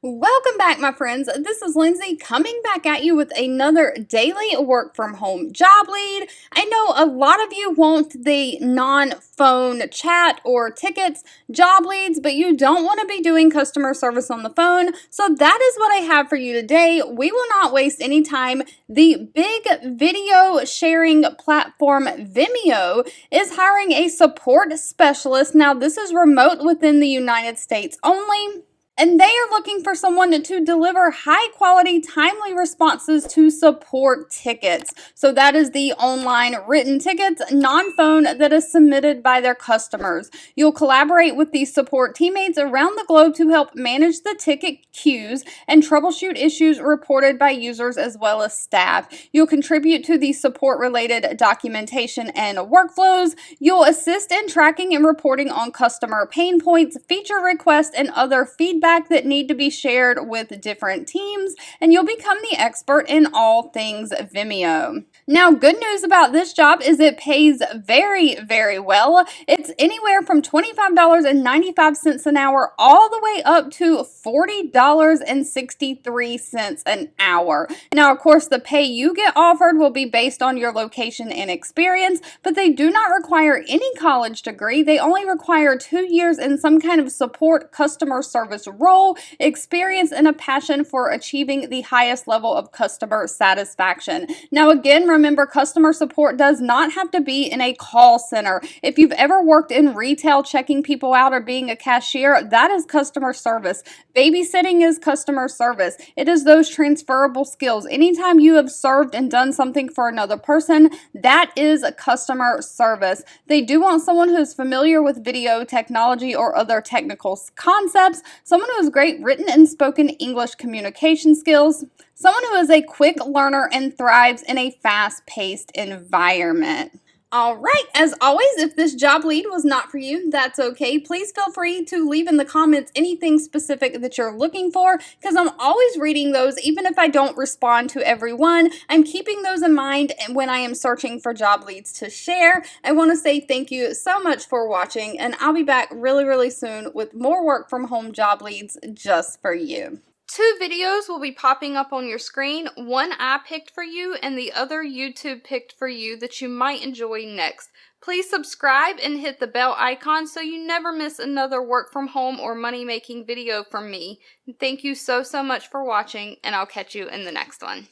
Welcome back, my friends. This is Lindsay coming back at you with another daily work from home job lead. I know a lot of you want the non-phone chat or tickets job leads, but you don't want to be doing customer service on the phone. So that is what I have for you today. We will not waste any time. The big video sharing platform Vimeo is hiring a support specialist. Now, this is remote within the United States only. And they are looking for someone to deliver high quality, timely responses to support tickets. So that is the online written tickets, non-phone, that is submitted by their customers. You'll collaborate with these support teammates around the globe to help manage the ticket queues and troubleshoot issues reported by users as well as staff. You'll contribute to the support related documentation and workflows. You'll assist in tracking and reporting on customer pain points, feature requests, and other feedback that need to be shared with different teams, and you'll become the expert in all things Vimeo. Now, good news about this job is it pays very, very well. It's anywhere from $25.95 an hour all the way up to $40.63 an hour. Now, of course, the pay you get offered will be based on your location and experience, but they do not require any college degree. They only require 2 years in some kind of support customer service role, experience, and a passion for achieving the highest level of customer satisfaction. Now, again, remember, customer support does not have to be in a call center. If you've ever worked in retail checking people out or being a cashier, that is customer service. Babysitting is customer service. It is those transferable skills. Anytime you have served and done something for another person, that is a customer service. They do want someone who's familiar with video technology or other technical concepts, someone who has great written and spoken English communication skills, someone who is a quick learner and thrives in a fast-paced environment. All right, as always, if this job lead was not for you, that's okay. Please feel free to leave in the comments anything specific that you're looking for, because I'm always reading those, even if I don't respond to everyone. I'm keeping those in mind when I am searching for job leads to share. I want to say thank you so much for watching, and I'll be back really, really soon with more work from home job leads just for you. 2 videos will be popping up on your screen. One I picked for you and the other YouTube picked for you that you might enjoy next. Please subscribe and hit the bell icon so you never miss another work from home or money making video from me. Thank you so much for watching, and I'll catch you in the next one.